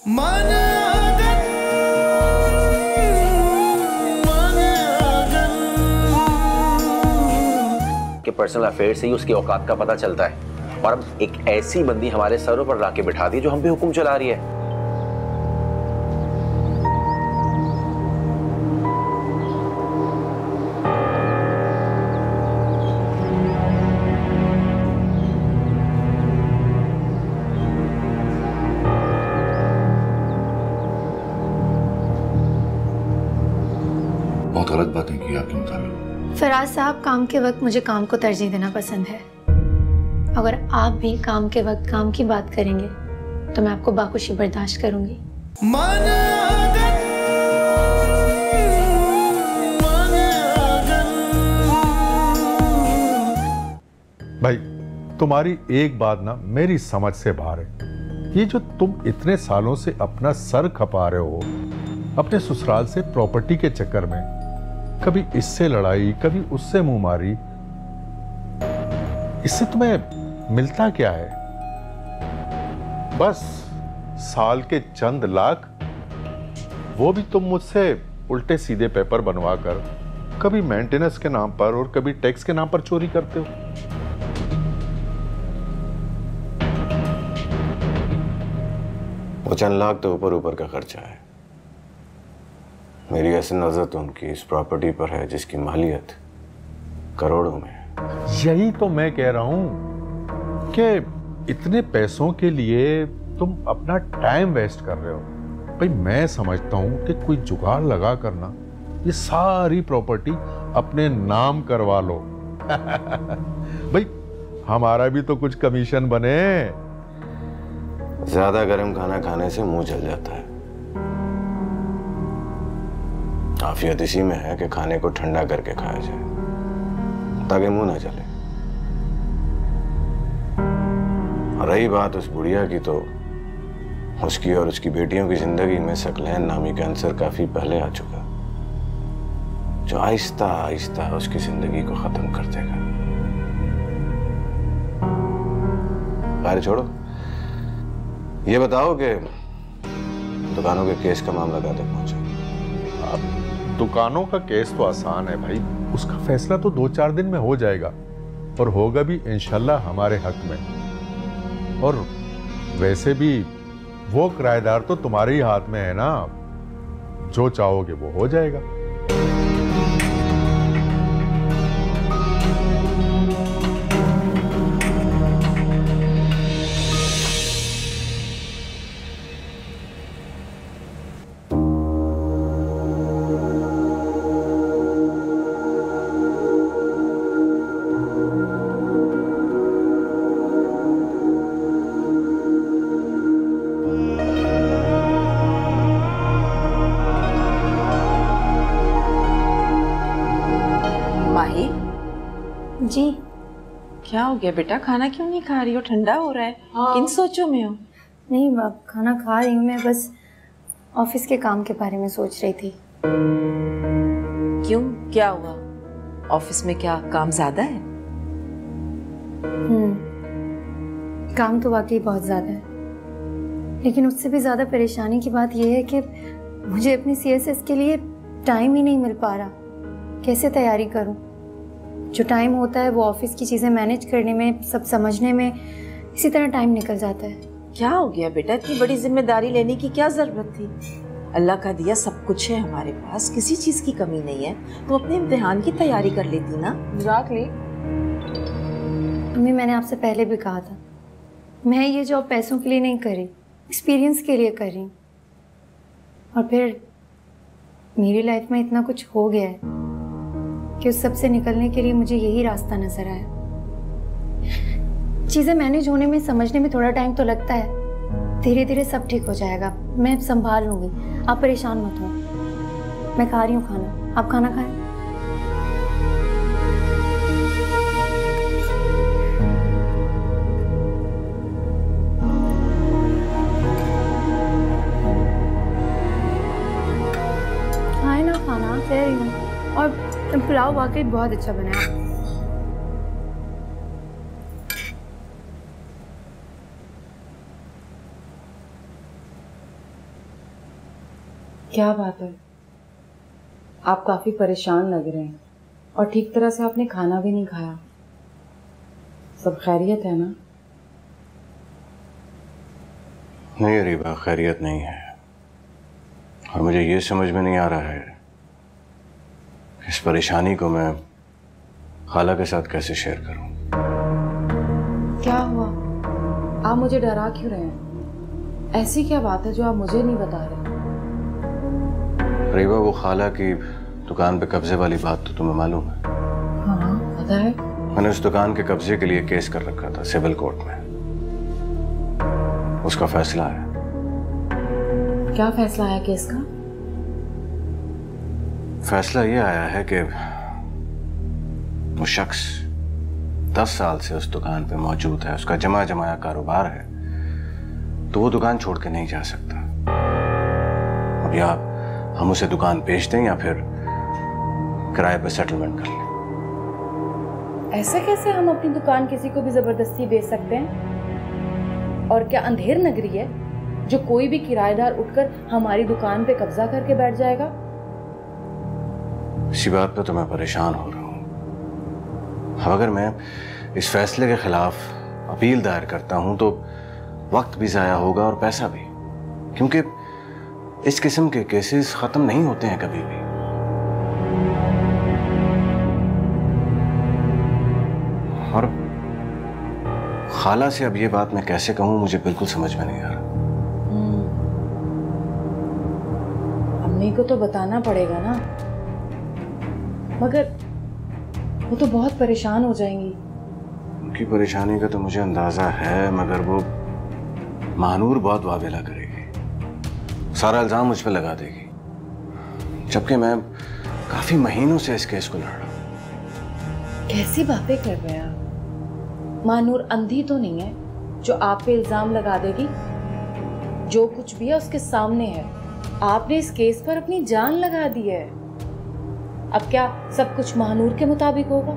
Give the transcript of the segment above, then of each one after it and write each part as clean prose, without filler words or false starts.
कि personal affair से ही उसकी औकात का पता चलता है, और अब एक ऐसी बंदी हमारे सरों पर लाके बिठा दी जो हम पे हुक्म चला रही है। बहुत गलत बातें की आपके मुताबिक। फराज साहब, काम के वक्त मुझे काम को तरजीह देना पसंद है। अगर आप भी काम के वक्त काम की बात करेंगे तो मैं आपको बाखुशी बर्दाश्त करूंगी। भाई, तुम्हारी एक बात ना मेरी समझ से बाहर है। ये जो तुम इतने सालों से अपना सर खपा रहे हो अपने ससुराल से प्रॉपर्टी के चक्कर में, कभी इससे लड़ाई कभी उससे मुंहमारी, इससे तुम्हें मिलता क्या है? बस साल के चंद लाख, वो भी तुम मुझसे उल्टे सीधे पेपर बनवा कर कभी मेंटेनेंस के नाम पर और कभी टैक्स के नाम पर चोरी करते हो। वो चंद लाख तो ऊपर ऊपर का खर्चा है। मेरी ऐसी नजर तो उनकी इस प्रॉपर्टी पर है जिसकी मालियत करोड़ों में है। यही तो मैं कह रहा हूं कि इतने पैसों के लिए तुम अपना टाइम वेस्ट कर रहे हो। भाई, मैं समझता हूं कि कोई जुगाड़ लगा करना ये सारी प्रॉपर्टी अपने नाम करवा लो। भाई, हमारा भी तो कुछ कमीशन बने। ज्यादा गर्म खाना खाने से मुंह जल जाता है। आफियत इसी में है कि खाने को ठंडा करके खाया जाए ताकि मुंह ना जले। रही बात उस बुढ़िया की, तो उसकी और उसकी बेटियों की जिंदगी में सकलैन नामी कैंसर काफी पहले आ चुका, जो आहिस्ता आहिस्ता उसकी जिंदगी को खत्म कर देगा। खैर छोड़ो, ये बताओ कि दुकानों के केस का मामला कहाँ तक पहुंचा? दुकानों का केस तो आसान है भाई, उसका फैसला तो 2-4 दिन में हो जाएगा, और होगा भी इंशाल्लाह हमारे हक में। और वैसे भी वो किराएदार तो तुम्हारे ही हाथ में है ना, जो चाहोगे वो हो जाएगा। जी, क्या हो गया बेटा? खाना क्यों नहीं खा रही हो? ठंडा हो रहा है। किन सोचों में हो? नहीं बाप, खाना खा रही हूँ मैं, बस ऑफिस के काम के बारे में सोच रही थी। क्यों, क्या हुआ? ऑफिस में क्या काम ज्यादा है? काम तो वाकई बहुत ज्यादा है, लेकिन उससे भी ज्यादा परेशानी की बात यह है कि मुझे अपनी CSS के लिए टाइम ही नहीं मिल पा रहा। कैसे तैयारी करूं? जो टाइम होता है वो ऑफिस की चीजें मैनेज करने में, सब समझने में, इसी तरह टाइम निकल जाता है। क्या हो गया बेटा? इतनी बड़ी जिम्मेदारी लेने की क्या जरूरत थी? अल्लाह का दिया सब कुछ है हमारे पास, किसी चीज की कमी नहीं है। तो अपने इम्तिहान की तैयारी कर लेती ना। एग्जैक्टली। मम्मी, मैंने आपसे पहले भी कहा था, मैं ये जॉब पैसों के लिए नहीं कर रही, एक्सपीरियंस के लिए कर रही हूँ। और फिर मेरी लाइफ में इतना कुछ हो गया है कि उस सब से निकलने के लिए मुझे यही रास्ता नजर आया। चीजें मैनेज होने में, समझने में थोड़ा टाइम तो लगता है, धीरे धीरे सब ठीक हो जाएगा। मैं संभाल लूंगी, आप परेशान मत हो। मैं खा रही हूँ खाना, आप खाना खाएं। खाए ना खाना, कह रही हूँ। और पुलाव वाकई बहुत अच्छा बना है। क्या बात है, आप काफी परेशान लग रहे हैं और ठीक तरह से आपने खाना भी नहीं खाया। सब खैरियत है ना? नहीं अरीबा, खैरियत नहीं है। और मुझे ये समझ में नहीं आ रहा है इस परेशानी को मैं खाला के साथ कैसे शेयर करूं। क्या हुआ? आप मुझे डरा क्यों रहे हैं? ऐसी क्या बात है जो आप मुझे नहीं बता रहे? अरीबा, वो खाला की दुकान पे कब्जे वाली बात तो तुम्हें मालूम है? हाँ पता है। मैंने उस दुकान के कब्जे के लिए केस कर रखा था सिविल कोर्ट में। उसका फैसला है। क्या फैसला आया केस का? फैसला ये आया है कि वो शख्स 10 साल से उस दुकान पे मौजूद है, उसका जमा जमाया कारोबार है, तो वो दुकान छोड़ के नहीं जा सकता। अब या हम उसे दुकान बेच दें या फिर किराए पे सेटलमेंट कर लें। ऐसा कैसे हम अपनी दुकान किसी को भी जबरदस्ती बेच सकते हैं? और क्या अंधेर नगरी है जो कोई भी किराएदार उठकर हमारी दुकान पे कब्जा करके बैठ जाएगा? इसी बात पे तो मैं परेशान हो रहा हूं। अब अगर मैं इस फैसले के खिलाफ अपील दायर करता हूं तो वक्त भी जाया होगा और पैसा भी, क्योंकि इस किस्म के केसेस खत्म नहीं होते हैं कभी भी। और खाला से अब ये बात मैं कैसे कहूं, मुझे बिल्कुल समझ में नहीं आ रहा। अम्मी को तो बताना पड़ेगा ना, मगर वो तो बहुत परेशान हो जाएंगी। उनकी परेशानी का तो मुझे अंदाजा है, मगर वो महानूर बहुत वावेला करेगी, सारा इल्जाम मुझ पे लगा देगी, जबकि मैं काफी महीनों से इस केस को लड़ रहा हूं। कैसी बातें कर रहे हैं आप? महानूर अंधी तो नहीं है जो आप पे इल्जाम लगा देगी। जो कुछ भी है उसके सामने है। आपने इस केस पर अपनी जान लगा दी है। अब क्या सब कुछ महानूर के मुताबिक होगा?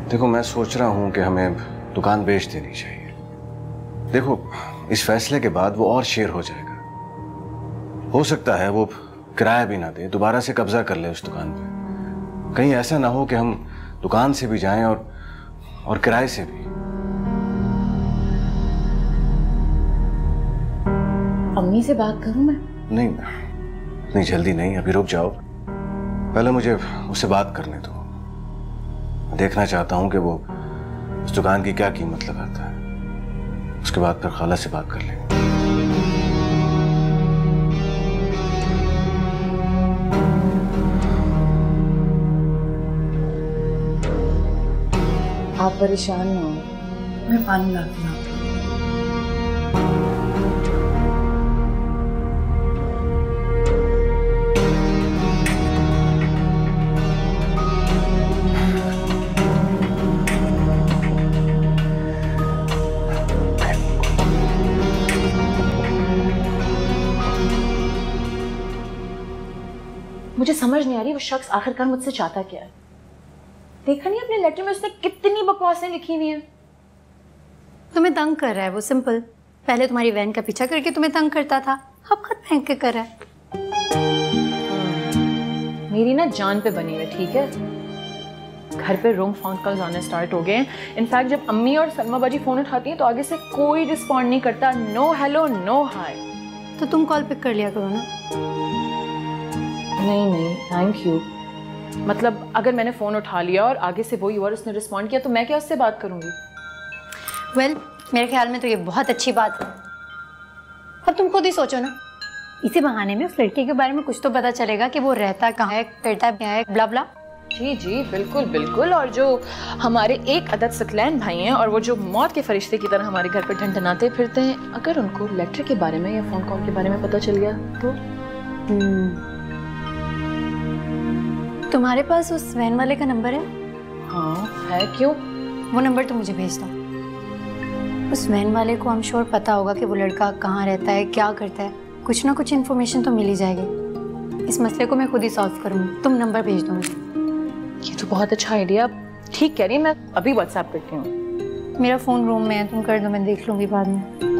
देखो, मैं सोच रहा हूं कि हमें दुकान बेच देनी चाहिए। देखो, इस फैसले के बाद वो और शेर हो जाएगा। हो सकता है वो किराया भी ना दे, दोबारा से कब्जा कर ले उस दुकान पे। कहीं ऐसा ना हो कि हम दुकान से भी जाएं और किराए से भी। अम्मी से बात करूं मैं? नहीं, इतनी जल्दी नहीं, अभी रुक जाओ। पहले मुझे उससे बात करने दो। देखना चाहता हूं कि वो उस दुकान की क्या कीमत लगाता है। उसके बाद फिर खाला से बात कर लेंगे। आप परेशान ना हो, मैं पानी लाती हूँ। मुझे समझ नहीं आ रही वो शख्स आखिरकार मुझसे चाहता क्या है। देखा नहीं अपने लेटर में उसने कितनी बकवासें लिखी हुई हैं। तुम्हें तंग कर रहा है वो, सिंपल। पहले तुम्हारी वैन का पीछा करके तुम्हें तंग करता था, अब खत फेंक के कर रहा है। मेरी ना जान पे बनी हुई, ठीक है। घर पे रोंग फाउंड कॉल्स आने स्टार्ट हो गए हैं। इनफैक्ट जब अम्मी और सलमा बाजी फोन उठाती हैं तो आगे से कोई रिस्पॉन्ड नहीं करता। नो हेलो नो हाय। तो तुम कॉल पिक कर लिया करो ना। नहीं थैंक यू। मतलब अगर मैंने फ़ोन उठा लिया और आगे से वही हुआ और उसने रिस्पॉन्ड किया तो मैं क्या उससे बात करूंगी? वेल, मेरे ख्याल में तो ये बहुत अच्छी बात है। अब तुम खुद ही सोचो ना, इसी बहाने में उस लड़के के बारे में कुछ तो पता चलेगा कि वो रहता कहाँ है, करता क्या है, ब्ला ब्ला। जी बिल्कुल बिल्कुल। और जो हमारे एक अदद सकलैन भाई हैं और वो जो मौत के फरिश्ते की तरह हमारे घर पर ढनढनाते फिरते हैं, अगर उनको लेटर के बारे में या फ़ोन कॉल के बारे में पता चल गया तो? तुम्हारे पास उस वैन वाले का नंबर है? हाँ है, क्यों? वो नंबर तो मुझे भेज दो। उस वैन वाले को हम श्योर पता होगा कि वो लड़का कहाँ रहता है, क्या करता है। कुछ ना कुछ इन्फॉर्मेशन तो मिल ही जाएगी। इस मसले को मैं खुद ही सॉल्व करूँगी। तुम नंबर भेज दो मुझे। ये तो बहुत अच्छा आइडिया। ठीक कह रही है, मैं अभी व्हाट्सएप करती हूँ। मेरा फ़ोन रूम में है, तुम कर दो, मैं देख लूँगी बाद में।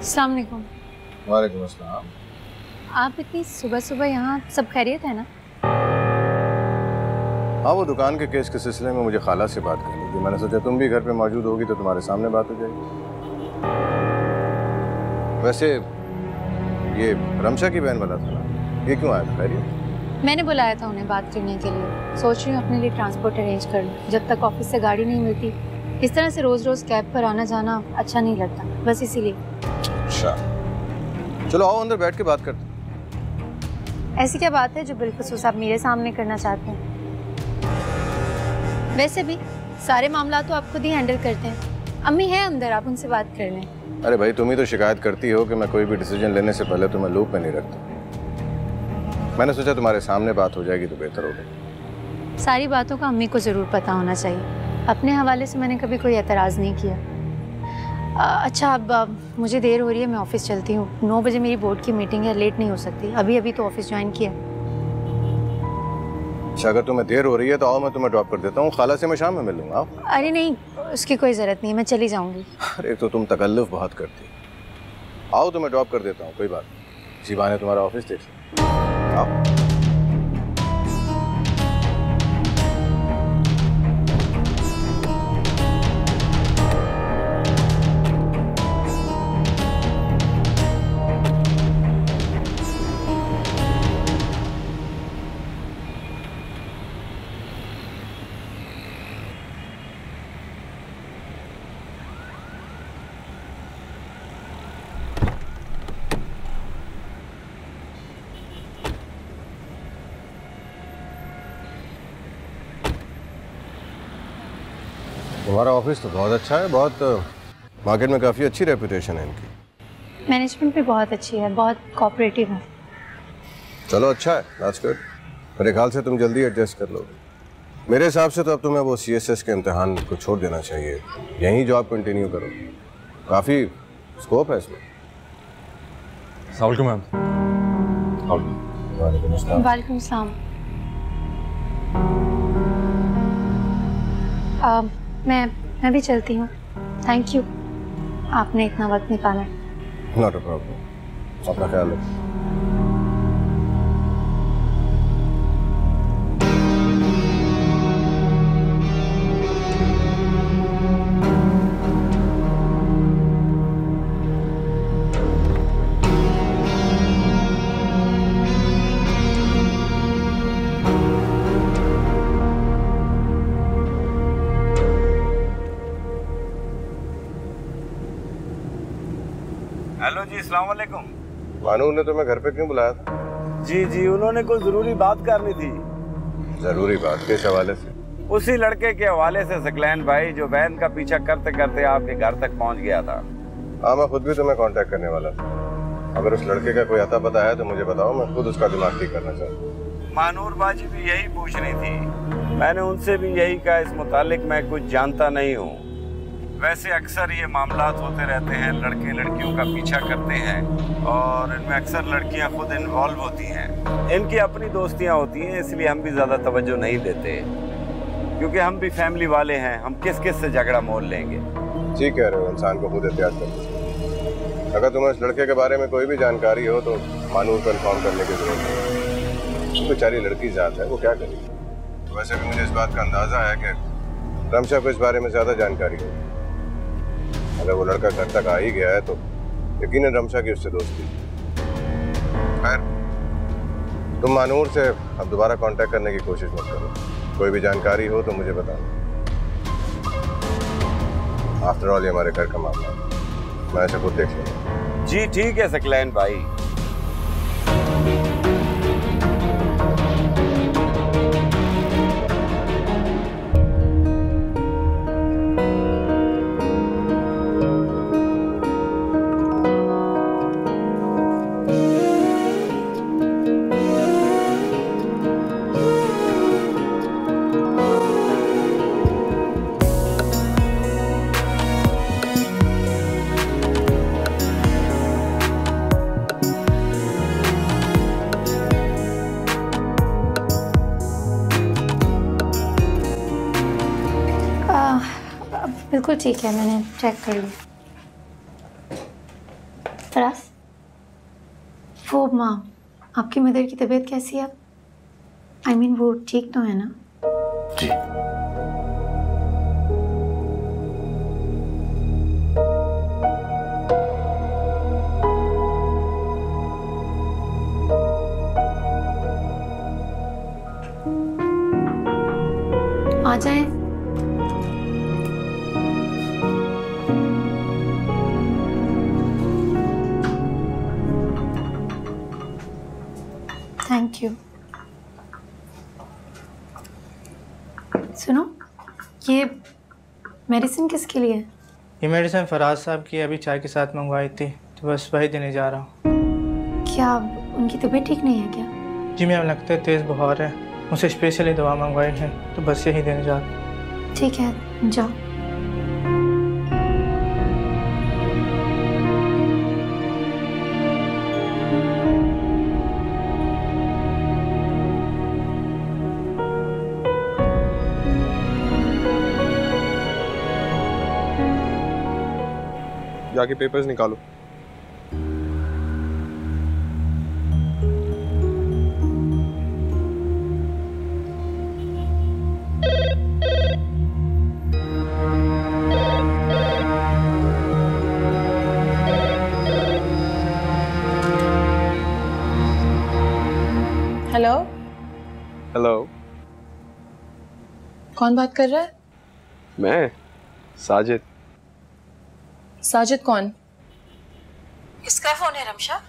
अस्सलाम वालेकुम। वालेकुम अस्सलाम। आप इतनी सुबह सुबह यहाँ, सब खैरियत है ना? हाँ, वो दुकान के केस के सिलसिले में मुझे खाला से बात करनी थी। मैंने सोचा तुम भी घर पे मौजूद होगी तो तुम्हारे सामने बात हो जाएगी। वैसे ये रमशा की बहन वाला था ना, ये क्यों आया था? खैरियत? मैंने बुलाया था उन्हें बात करने के लिए। सोच रही हूँ अपने लिए ट्रांसपोर्ट अरेंज कर लूँ, जब तक ऑफिस से गाड़ी नहीं मिलती। इस तरह से रोज़ रोज़ कैब पर आना जाना अच्छा नहीं लगता, बस इसीलिए। अच्छा, चलो आओ अंदर बैठ के बात करते हैं। ऐसी क्या बात है जो बिलखुसूस आप मेरे सामने करना चाहते हैं? वैसे भी सारे मामला तो आप खुद ही हैंडल करते हैं। अम्मी है अंदर, आप उनसे बात कर लें। अरे भाई, तुम ही तो शिकायत करती हो कि मैं कोई भी डिसीजन लेने से पहले तुम्हें लूप में नहीं रखता। मैंने सोचा तुम्हारे सामने बात हो जाएगी तो बेहतर होगा। सारी बातों का अम्मी को ज़रूर पता होना चाहिए। अपने हवाले से मैंने कभी कोई एतराज़ नहीं किया। अच्छा, अब मुझे देर हो रही है, मैं ऑफिस चलती हूँ। 9 बजे मेरी बोर्ड की मीटिंग है, लेट नहीं हो सकती। अभी तो ऑफिस ज्वाइन किया। अच्छा, अगर तुम्हें देर हो रही है तो आओ, मैं तुम्हें ड्रॉप कर देता हूँ। खाला से मैं शाम में मिलूंगा। आओ। अरे नहीं, उसकी कोई ज़रूरत नहीं है, मैं चली जाऊँगी। अरे तो तुम तकल्लुफ़ बहुत करती हो। आओ, तुम्हें ड्रॉप कर देता हूँ, कोई बात नहीं। इसी बहाने तुम्हारा ऑफिस देख लो। आओ। तुम्हारा ऑफिस तो बहुत अच्छा है, बहुत मार्केट में काफ़ी अच्छी रेपुटेशन है इनकी। मैनेजमेंट भी बहुत अच्छी है, बहुत कोऑपरेटिव है। चलो अच्छा है, दैट्स गुड। मेरे ख्याल से तुम जल्दी एडजस्ट कर लोगे। मेरे हिसाब से तो अब तुम्हें वो CSS के इम्तिहान को छोड़ देना चाहिए, यहीं जॉब कंटिन्यू करो। काफ़ी स्कोप है इसमें। मैम। वालेकुम सलाम। मैं भी चलती हूँ। थैंक यू, आपने इतना वक्त निकाला। नॉट अ प्रॉब्लम, अपना ख्याल रखो। हेलो जी, अस्सलाम वालेकुम। मानू ने तुम्हें घर पे क्यों बुलाया था? जी, उन्होंने कोई जरूरी बात करनी थी। जरूरी बात किस हवाले से? उसी लड़के के हवाले से सकलैन भाई, जो वैन का पीछा करते करते आपके घर तक पहुंच गया था। हाँ, मैं खुद भी तुम्हें कांटेक्ट करने वाला था। अगर उस लड़के का कोई अता पता है तो मुझे बताओ, मैं खुद उसका दिमाग ठीक करना चाहता हूँ। मानूर बाजी भी यही पूछ रही थी। मैंने उनसे भी यही कहा, इस मुतालिक मैं कुछ जानता नहीं हूँ। वैसे अक्सर ये मामलात होते रहते हैं, लड़के लड़कियों का पीछा करते हैं और इनमें अक्सर लड़कियां खुद इन्वॉल्व होती हैं। इनकी अपनी दोस्तियां होती हैं, इसलिए हम भी ज़्यादा तवज्जो नहीं देते, क्योंकि हम भी फैमिली वाले हैं। हम किस किस से झगड़ा मोल लेंगे। ठीक कह रहे हो, इंसान को खुद एहतियात करना चाहिए। अगर तुम्हें उस लड़के के बारे में कोई भी जानकारी हो तो मानूर को इन्फॉर्म करने की जरूरत है। बेचारी लड़की जात है, वो क्या करेगी। वैसे भी मुझे इस बात का अंदाजा है कि रमशा को इस बारे में ज़्यादा जानकारी होगी। अगर वो लड़का घर तक आ ही गया है तो यकीनन रमशा की उससे दोस्ती। खैर, तुम मानूर से अब दोबारा कांटेक्ट करने की कोशिश मत करो। कोई भी जानकारी हो तो मुझे बताना। आफ्टर ऑल ये हमारे घर का मामला है, मैं ऐसे खुद देख लूंगा। जी ठीक है सकलैन भाई। बिल्कुल ठीक है, मैंने चेक कर लिया। फराज, वो माँ, आपकी मदर की तबीयत कैसी है? आई मीन वो ठीक तो है ना? जी। आ जाए। Thank you. सुनो, ये मेडिसिन किसके लिए है? ये मेडिसिन फराज साहब की अभी चाय के साथ मंगवाई थी, तो बस वही देने जा रहा हूँ। क्या उनकी तबीयत ठीक नहीं है क्या? जी मैम, लगता है तेज़ बुखार है, मुझसे स्पेशली दवा मंगवाई है, तो बस यही देने जा रहा हूँ। ठीक है, जाओ। जाके पेपर्स निकालो। हेलो, हेलो, कौन बात कर रहा है? मैं साजिद। साजिद कौन? किसका फोन है रमशा?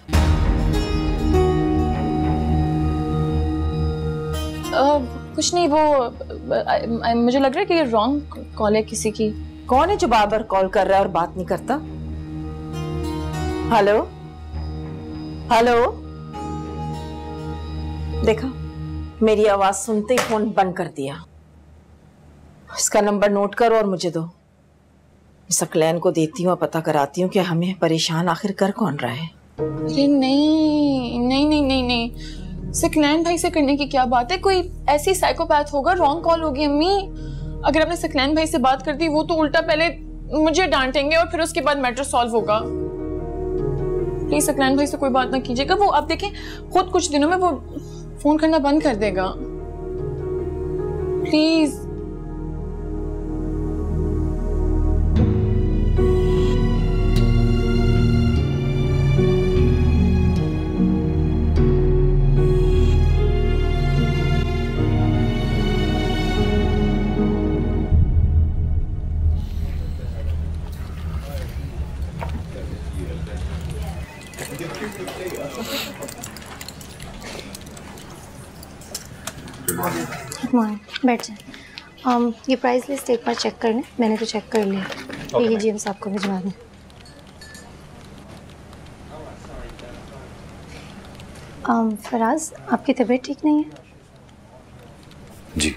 कुछ नहीं, वो मुझे लग रहा है कि ये रॉन्ग कॉल है किसी की। कौन है जो बार बार कॉल कर रहा है और बात नहीं करता? हेलो हेलो, देखा, मेरी आवाज सुनते ही फोन बंद कर दिया। इसका नंबर नोट करो और मुझे दो। सकलैन को देती हूँ, पता कराती हूँ कि हमें परेशान आखिर कर कौन रहा है। अरे नहीं नहीं नहीं नहीं नहीं, सकलैन भाई से करने की क्या बात है? कोई ऐसी साइकोपैथ होगा, रॉन्ग कॉल होगी। अम्मी, अगर आपने सकलैन भाई से बात कर दी, वो तो उल्टा पहले मुझे डांटेंगे और फिर उसके बाद मैटर सॉल्व होगा। प्लीज सकलैन भाई से कोई बात ना कीजिएगा। वो आप देखें, खुद कुछ दिनों में वो फोन करना बंद कर देगा। प्लीज। गुड मॉर्निंग, बैठ जाए। ये प्राइस लिस्ट एक बार चेक कर लें। मैंने तो चेक कर लिया। ये जी, बस आपको भिजवा दें। फराज, आपकी तबीयत ठीक नहीं है? जी।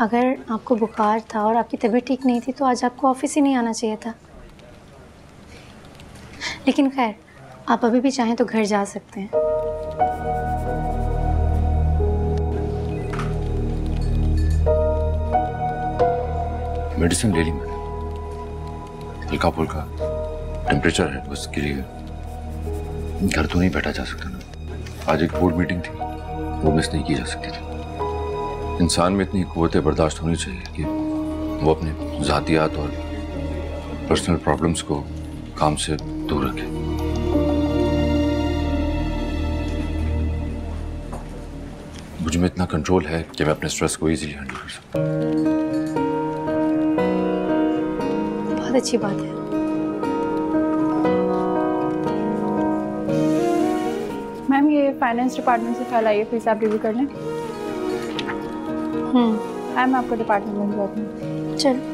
अगर आपको बुखार था और आपकी तबीयत ठीक नहीं थी तो आज आपको ऑफिस ही नहीं आना चाहिए था। लेकिन खैर, आप अभी भी चाहें तो घर जा सकते हैं। मेडिसिन ले ली मैंने, हल्का फुल्का टेम्परेचर है, उसके लिए घर तो नहीं बैठा जा सकता ना। आज एक बोर्ड मीटिंग थी, वो मिस नहीं की जा सकती थी। इंसान में इतनी कुव्वत बर्दाश्त होनी चाहिए कि वो अपने ज़ातियात और पर्सनल प्रॉब्लम्स को काम से दूर रखे। मुझ में इतना कंट्रोल है कि मैं अपने स्ट्रेस को इजीली हैंडल कर सकता हूँ। बहुत अच्छी बात है। मैम, ये फाइनेंस डिपार्टमेंट से फाइल आई है, प्लीज आप रिव्यू कर लें। मैम, आपको डिपार्टमेंट में जाती हूँ। चलो।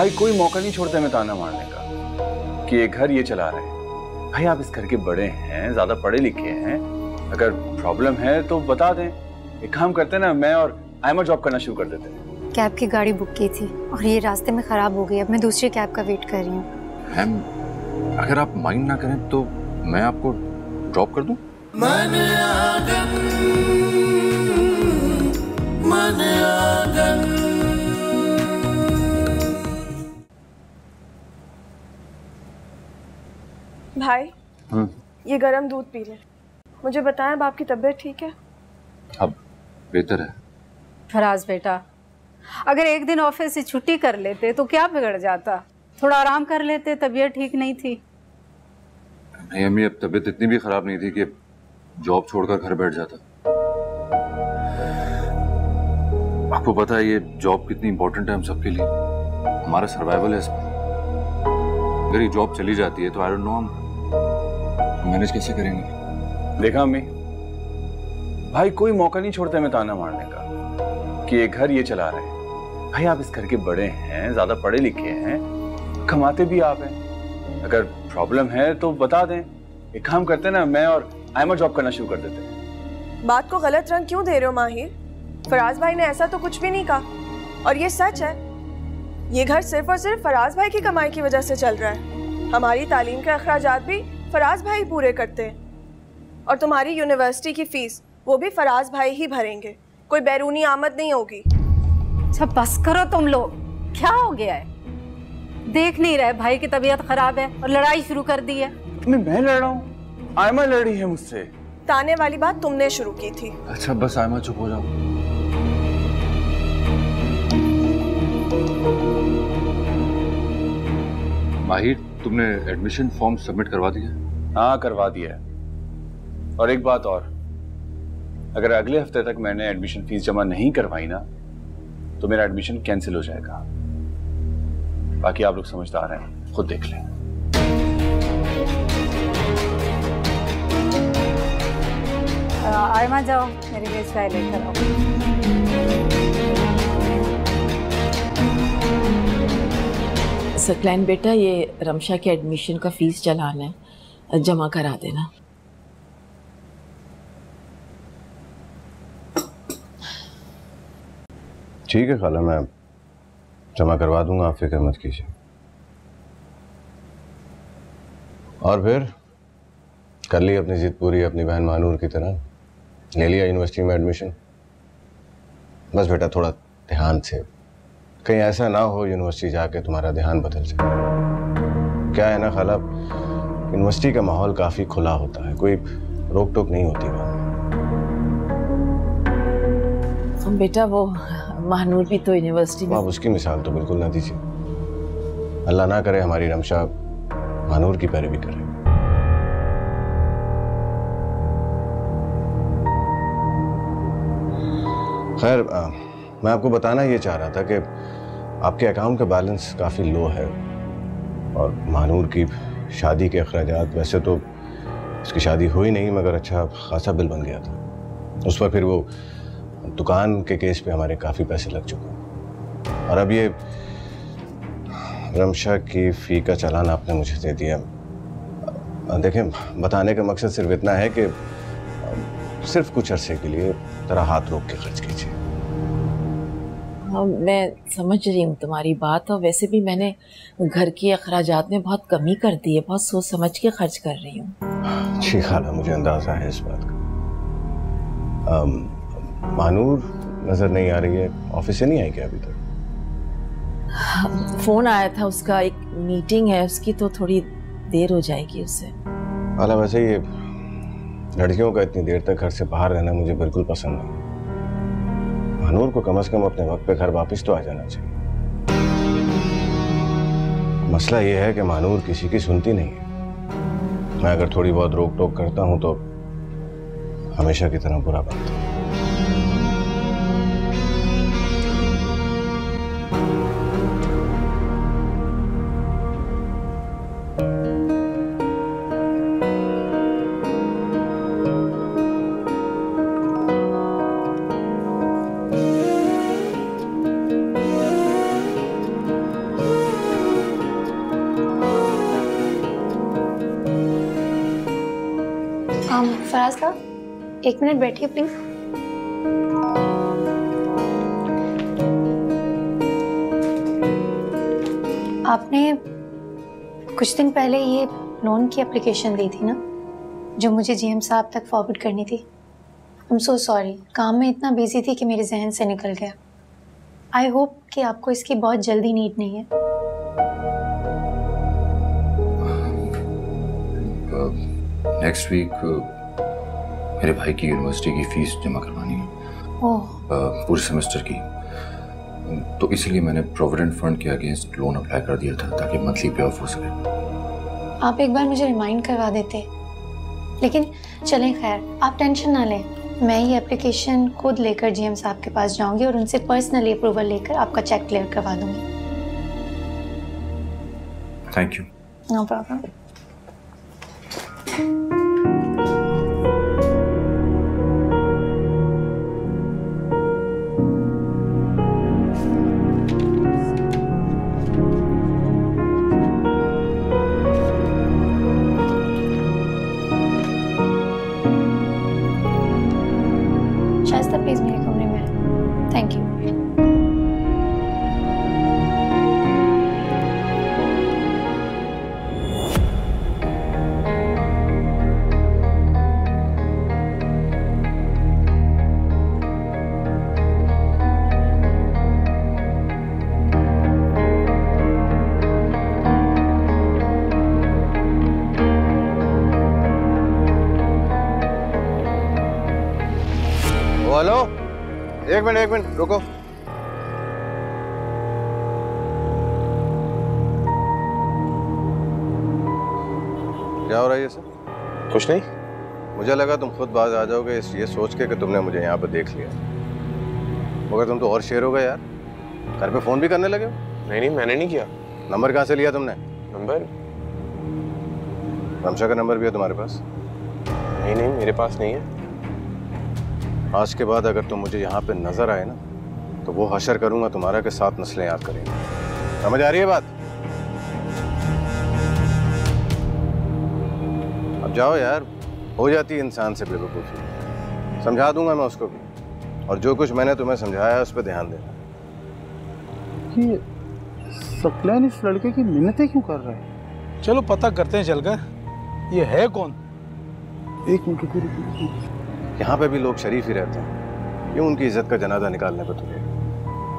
भाई कोई मौका नहीं छोड़ता मैं ताना मारने का कि ये घर ये चला रहे हैं। भाई आप इस घर के बड़े हैं, ज्यादा पढ़े लिखे हैं, अगर प्रॉब्लम है तो बता दें। एक काम करते हैं ना, मैं और आयमा जॉब करना शुरू कर देते हैं। कैब की गाड़ी बुक की थी और ये रास्ते में खराब हो गई। अब मैं दूसरी कैब का वेट कर रही हूँ। मैम अगर आप माइंड ना करें तो मैं आपको ड्रॉप कर दूं? भाई ये गरम दूध पी ले। मुझे बताएं अब आपकी तबीयत ठीक है? अब बेहतर है। फराज बेटा, अगर एक दिन ऑफिस से छुट्टी कर लेते तो क्या बिगड़ जाता? थोड़ा आराम कर लेते, तबीयत ठीक नहीं थी। नहीं अम्मी, अब तबीयत इतनी भी खराब नहीं थी कि जॉब छोड़कर घर बैठ जाता। आपको पता है ये जॉब कितनी इंपॉर्टेंट है हम सबके लिए, हमारा सर्वाइवल है इसमें। अगर ये जॉब चली जाती है तो आई डोंट नो हम मैनेज कैसे करेंगे। देखा अम्मी, भाई कोई मौका नहीं छोड़ता मैं ताना मारने का कि ये घर ये चला रहे हैं। भाई आप इस घर के बड़े हैं, ज्यादा पढ़े लिखे हैं, कमाते भी आप हैं, अगर प्रॉब्लम है तो बता दें। एक काम करते हैं ना, मैं और आयमा जॉब करना शुरू कर देते हैं। बात को गलत रंग क्यों दे रहे हो माहिर? फराज भाई ने ऐसा तो कुछ भी नहीं कहा और ये सच है। ये घर सिर्फ और सिर्फ फराज भाई की कमाई की वजह से चल रहा है। हमारी तालीम के अखराजात भी फराज भाई पूरे करते हैं और तुम्हारी यूनिवर्सिटी की फीस वो भी फराज भाई ही भरेंगे, कोई बैरूनी आमद नहीं होगी। अच्छा बस करो तुम लोग, क्या हो गया है? देख नहीं रहे भाई की तबीयत खराब है और लड़ाई शुरू कर दी है। मैं लड़ रहा हूँ, आयमा लड़ रही है मुझसे। ताने वाली बात तुमने शुरू की थी। अच्छा बस आयमा चुप हो जाओ। माहिर, तुमने एडमिशन फॉर्म सबमिट करवा दिया? हाँ करवा दिया है। और एक बात और, अगर अगले हफ्ते तक मैंने एडमिशन फीस जमा नहीं करवाई ना तो मेरा एडमिशन कैंसिल हो जाएगा। बाकी आप लोग समझदार हैं, खुद देख लें। आयमा जाओ, मेरे लिए चाय लेकर आओ। सकलैन बेटा, ये रमशा के एडमिशन का फीस चलाना है, जमा करा देना। ठीक है खाला, मैं जमा करवा दूंगा, आप फिक्र मत कीजिए। और फिर कर ली अपनी जिद पूरी अपनी बहन मानूर की तरह? ले लिया यूनिवर्सिटी में एडमिशन? बस बेटा थोड़ा ध्यान से, कहीं ऐसा ना हो यूनिवर्सिटी जाके तुम्हारा ध्यान बदल जाए। क्या है ना खाला, यूनिवर्सिटी का माहौल काफ़ी खुला होता है, कोई रोक टोक नहीं होती वहाँ। बेटा वो महानूर भी तो यूनिवर्सिटी में। आप उसकी मिसाल तो बिल्कुल ना दीजिए। अल्लाह ना करे हमारी रमशा महानूर की पैरवी करे। खैर मैं आपको बताना ये चाह रहा था कि आपके अकाउंट का बैलेंस काफ़ी लो है और महानूर की शादी के अखराजात, वैसे तो उसकी शादी हुई नहीं मगर अच्छा खासा बिल बन गया था। उस पर फिर वो दुकान के केस पे हमारे काफ़ी पैसे लग चुके हैं और अब ये रमशा की फ़ी का चालान आपने मुझे दे दिया। देखें, बताने का मकसद सिर्फ इतना है कि सिर्फ कुछ अरसे के लिए जरा हाथ रोक के खर्च कीजिए। हाँ, मैं समझ रही हूँ तुम्हारी बात, और वैसे भी मैंने घर के अखराजात में बहुत कमी कर दी है, बहुत सोच समझ के खर्च कर रही हूँ। जी खाला, मुझे अंदाज़ा है इस बात का। मानूर नज़र नहीं आ रही है, ऑफिस से नहीं आई क्या अभी तक? फ़ोन आया था उसका, एक मीटिंग है उसकी, तो थोड़ी देर हो जाएगी उससे। खाला वैसे ये लड़कियों का इतनी देर तक घर से बाहर रहना मुझे बिल्कुल पसंद नहीं। मानूर को कम से कम अपने वक्त पे घर वापस तो आ जाना चाहिए। मसला ये है कि मानूर किसी की सुनती नहीं है। मैं अगर थोड़ी बहुत रोक टोक करता हूँ तो हमेशा की तरह बुरा बनता है। फराज साहब 1 मिनट बैठिए प्लीज। आपने कुछ दिन पहले ये लोन की एप्लीकेशन दी थी ना, जो मुझे जीएम साहब तक फॉरवर्ड करनी थी। आई एम सो सॉरी, काम में इतना बिजी थी कि मेरे जहन से निकल गया। आई होप कि आपको इसकी बहुत जल्दी नीड नहीं है। नेक्स्ट वीक मेरे भाई की यूनिवर्सिटी की फीस जमा करवानी है। पूरे सेमेस्टर की, तो इसीलिए मैंने प्रोविडेंट फंड के अगेंस्ट लोन अप्लाई कर दिया था ताकि मंथली पे ऑफ हो सके। आप एक बार मुझे रिमाइंड करवा देते, लेकिन चलें खैर, आप टेंशन ना लें। मैं ये एप्लीकेशन खुद लेकर जीएम साहब के पास जाऊंगी और उनसे पर्सनली अप्रूवल लेकर आपका चेक क्लियर करवा दूंगी। Thank you. No problem. Shaista please मेरे कमरे में। Thank you. हेलो, एक मिनट रुको। क्या हो रहा है ये सब? कुछ नहीं। मुझे लगा तुम खुद बाज आ जाओगे ये सोच के कि तुमने मुझे यहाँ पर देख लिया, मगर तुम तो और शेर हो गए यार। घर पे फोन भी करने लगे हो? नहीं, मैंने नहीं किया। नंबर कहाँ से लिया तुमने? नंबर? रमशा का नंबर भी है तुम्हारे पास? नहीं, मेरे पास नहीं है। आज के बाद अगर तुम मुझे यहाँ पे नजर आए ना, तो वो हशर करूंगा तुम्हारा के 7 नस्लें याद करेंगे। समझ आ रही है बात? अब जाओ यार, हो जाती है इंसान से बेवकूफ़ी। समझा दूंगा मैं उसको भी, और जो कुछ मैंने तुम्हें समझाया है उस पर ध्यान देना। कि सकलैन इस लड़के की मिन्नतें क्यों कर रहा है? चलो पता करते हैं चलकर, ये है कौन। एक मिनट रुको। यहाँ पे भी लोग शरीफ ही रहते हैं, क्यों उनकी इज्जत का जनाजा निकालने पर तुले?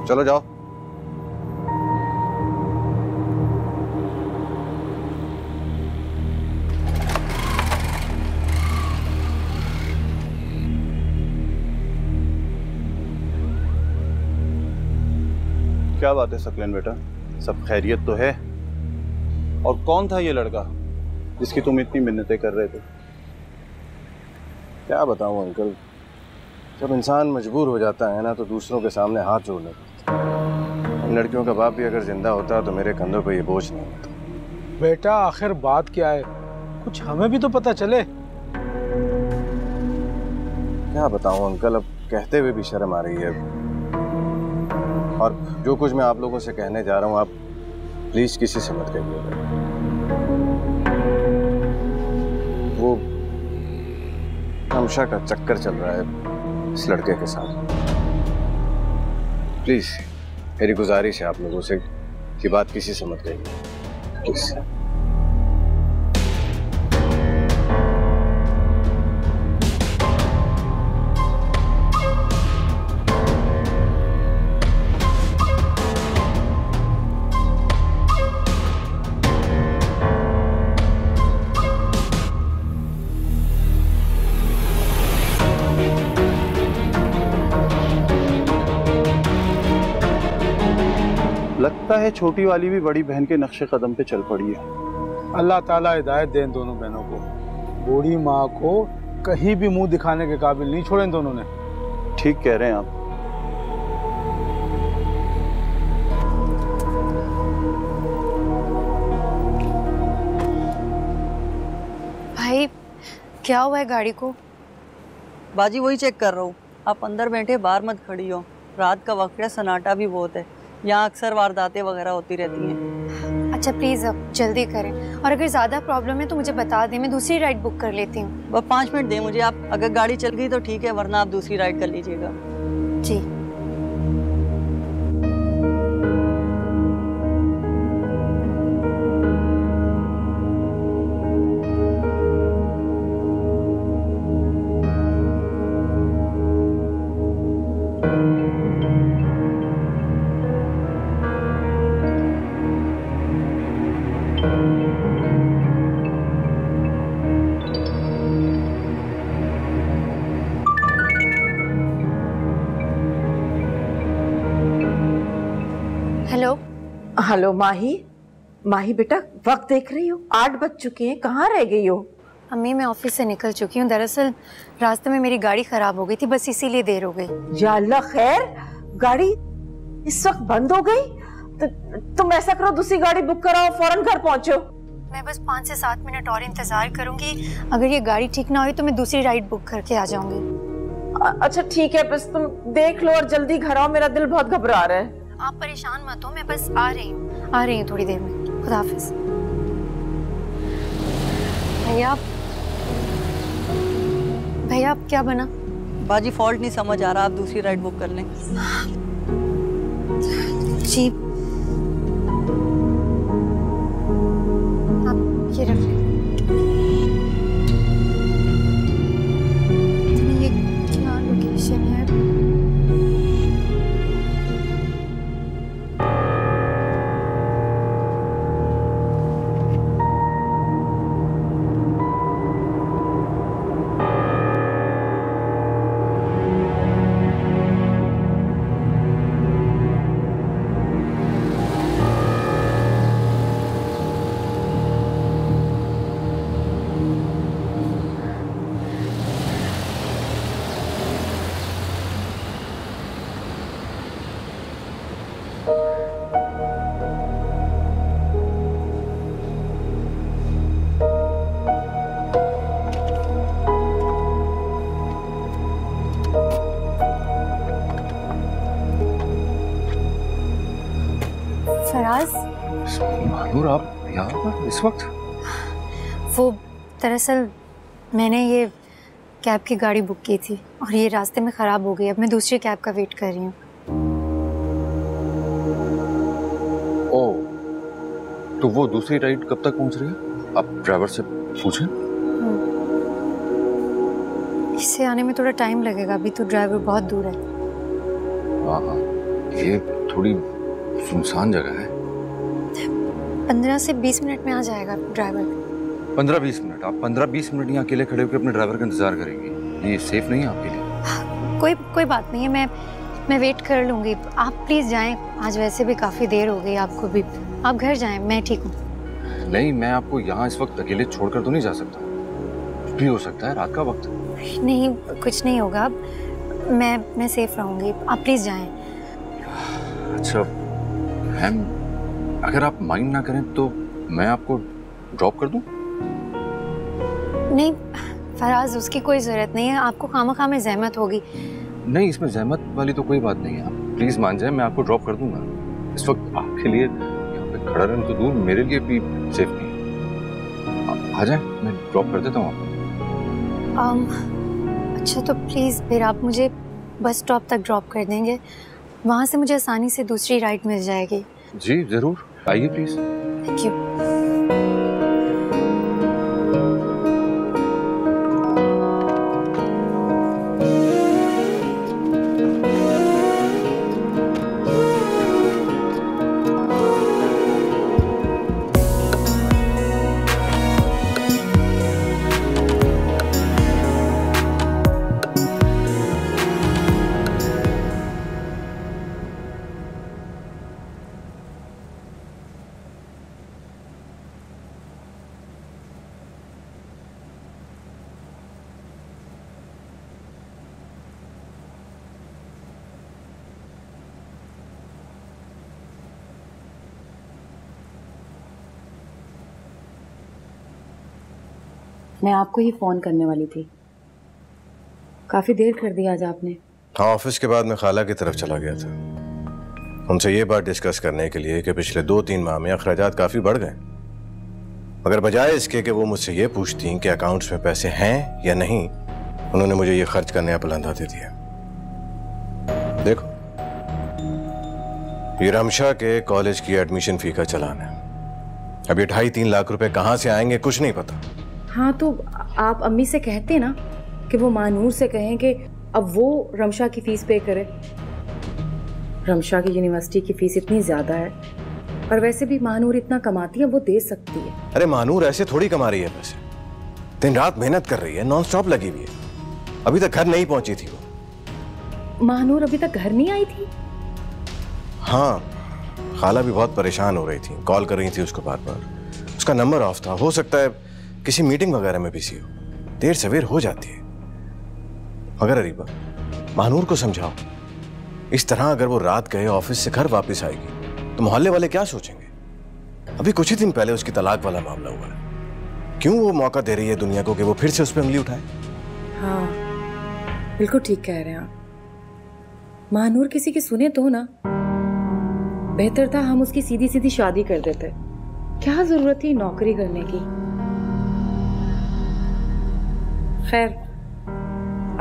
चलो जाओ। क्या बात है सकलैन बेटा, सब खैरियत तो है? और कौन था ये लड़का जिसकी तुम इतनी मिन्नतें कर रहे थे? क्या बताऊं अंकल, जब इंसान मजबूर हो जाता है ना तो दूसरों के सामने हाथ जोड़ने पड़ता है। इन लड़कियों का बाप भी अगर जिंदा होता तो मेरे कंधों पे ये बोझ नहीं होता। बेटा आखिर बात क्या है, कुछ हमें भी तो पता चले। क्या बताऊं अंकल, अब कहते हुए भी शर्म आ रही है। और जो कुछ मैं आप लोगों से कहने जा रहा हूं, आप प्लीज किसी से मत कहिएगा। वो रमशा का चक्कर चल रहा है इस लड़के के साथ। प्लीज मेरी गुजारिश है आप लोगों से कि बात किसी से मत कहिए प्लीज। लगता है छोटी वाली भी बड़ी बहन के नक्शे कदम पे चल पड़ी है। अल्लाह ताला हिदायत दे इन दोनों बहनों को। बूढ़ी माँ को कहीं भी मुंह दिखाने के काबिल नहीं छोड़े इन दोनों ने। ठीक कह रहे हैं आप। भाई क्या हुआ है गाड़ी को? बाजी वही चेक कर रहा हूँ। आप अंदर बैठे बाहर मत खड़ी हो, रात का वक्त है, सन्नाटा भी बहुत है। यहाँ अक्सर वारदातें वगैरह होती रहती हैं। अच्छा अच्छा प्लीज़ अब जल्दी करें, और अगर ज़्यादा प्रॉब्लम है तो मुझे बता दें, मैं दूसरी राइड बुक कर लेती हूँ। बस 5 मिनट दें मुझे आप, अगर गाड़ी चल गई तो ठीक है, वरना आप दूसरी राइड कर लीजिएगा। जी। हेलो माही। माही बेटा, वक्त देख रही हो? 8 बज चुके हैं, कहाँ रह गई हो? अम्मी मैं ऑफिस से निकल चुकी हूँ, दरअसल रास्ते में मेरी गाड़ी खराब हो गई थी, बस इसीलिए देर हो गई। या अल्लाह खैर, गाड़ी इस वक्त बंद हो गई? तुम ऐसा करो, दूसरी गाड़ी बुक कराओ, फौरन घर पहुंचो। मैं बस 5 से 7 मिनट और इंतजार करूंगी, अगर ये गाड़ी ठीक ना हुई तो मैं दूसरी राइड बुक करके आ जाऊंगी। अच्छा ठीक है, बस तुम देख लो और जल्दी घर आओ, मेरा दिल बहुत घबरा रहा है। आप परेशान मत हो, मैं बस आ रही हूँ थोड़ी देर में। खुदा हाफिज। भैया आप क्या बना? बाजी फॉल्ट नहीं समझ आ रहा, आप दूसरी राइड बुक कर लें। जी आप ये रख लें। ये क्या लोकेशन है? फराज, मानूर आप यहाँ पर इस वक्त? वो दरअसल मैंने ये कैब की गाड़ी बुक की थी और ये रास्ते में ख़राब हो गई, अब मैं दूसरी कैब का वेट कर रही हूँ। ओह, तो वो दूसरी राइड कब तक पहुँच रही है? आप ड्राइवर से पूछें। इससे आने में थोड़ा टाइम लगेगा, अभी तो ड्राइवर बहुत दूर है। हाँ, ये थोड़ी सुनसान जगह है। 15 से 20 मिनट में आ जाएगा ड्राइवर। 15-20 मिनट? आप 15-20 मिनट यहाँ अकेले खड़े होकर अपने ड्राइवर का इंतजार करेंगे? ये सेफ नहीं है आपके लिए। कोई बात नहीं है, मैं वेट कर लूंगी। आप प्लीज जाएं, आज वैसे भी काफी देर हो गई आपको भी। आप घर जाएं, मैं ठीक हूँ। नहीं, मैं आपको यहाँ इस वक्त अकेले छोड़कर तो नहीं जा सकता, कुछ भी हो सकता है, रात का वक्त। नहीं, कुछ नहीं होगा, मैं सेफ रहूंगी, आप प्लीज जाएं। अच्छा मैम, अगर आप माइंड ना करें तो मैं आपको ड्रॉप कर दूं? नहीं फराज, उसकी कोई जरूरत नहीं है, आपको खामखा में जहमत होगी। नहीं, इसमें जहमत वाली तो कोई बात नहीं है, आप प्लीज मान जाए, मैं आपको ड्रॉप कर दूंगा। इस वक्त आपके लिए यहाँ पे खड़ा रहना तो दूर, मेरे लिए भी सेफ नहीं। आ जाए, मैं ड्रॉप कर देता हूँ आपको। अच्छा तो प्लीज फिर आप मुझे बस स्टॉप तक ड्रॉप कर देंगे, वहाँ से मुझे आसानी से दूसरी राइड मिल जाएगी। जी जरूर, आइए प्लीज। Thank you. मैं आपको ही फोन करने वाली थी, काफी देर कर दी आज आपने। हाँ, ऑफिस के बाद मैं खाला की तरफ चला गया था। उनसे ये बात डिस्कस करने के लिए कि पिछले 2-3 माह में अखराजात काफी बढ़ गए, मगर बजाय इसके कि वो मुझसे ये पूछती कि अकाउंट्स में पैसे हैं या नहीं, उन्होंने मुझे ये खर्च करने पर अंधा दे दिया। देखो, ये रमशा के कॉलेज की एडमिशन फी का चालान है। अब ये 2.5-3 लाख रुपए कहाँ से आएंगे कुछ नहीं पता। हाँ तो आप अम्मी से कहते ना कि वो मानूर से कहें कि अब वो रमशा की फीस पे करे। रमशा की यूनिवर्सिटी की फीस इतनी ज्यादा है, और वैसे भी मानूर इतना कमाती है, वो दे सकती है। अरे मानूर ऐसे थोड़ी कमा रही है पैसे, दिन रात मेहनत कर रही है, नॉन स्टॉप लगी हुई है। अभी तक घर नहीं पहुंची थी वो। मानूर अभी तक घर नहीं आई थी? हाँ, खाला भी बहुत परेशान हो रही थी, कॉल कर रही थी उसको बार बार। उसका नंबर ऑफ था, हो सकता है किसी मीटिंग वगैरह में बिजी हो, देर सवेर हो जाती है। मगर अरीबा, मानूर को समझाओ, इस तरह अगर वो रात गए ऑफिस से घर वापस आएगी तो मोहल्ले वाले क्या सोचेंगे? अभी कुछ ही दिन पहले उसकी तलाक वाला मामला हुआ है। क्यों वो मौका दे रही है दुनिया को कि वो फिर से उस पर उंगली उठाए? हाँ, बिल्कुल ठीक कह रहे हैं आप। मानूर किसी की सुने तो ना, बेहतर था हम उसकी सीधी सीधी शादी कर देते। क्या जरूरत थी नौकरी करने की? खैर,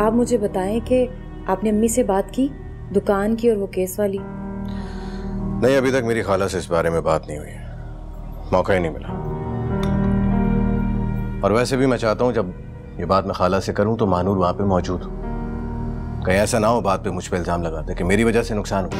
आप मुझे बताएं कि आपने अम्मी से बात की दुकान की और वो केस वाली? नहीं, अभी तक मेरी खाला से इस बारे में बात नहीं हुई, मौका ही नहीं मिला। और वैसे भी मैं चाहता हूं जब ये बात मैं खाला से करूं तो मानूर वहां पे मौजूद हो। कहीं ऐसा ना हो बात पे मुझ पे इल्जाम लगाते कि मेरी वजह से नुकसान हो।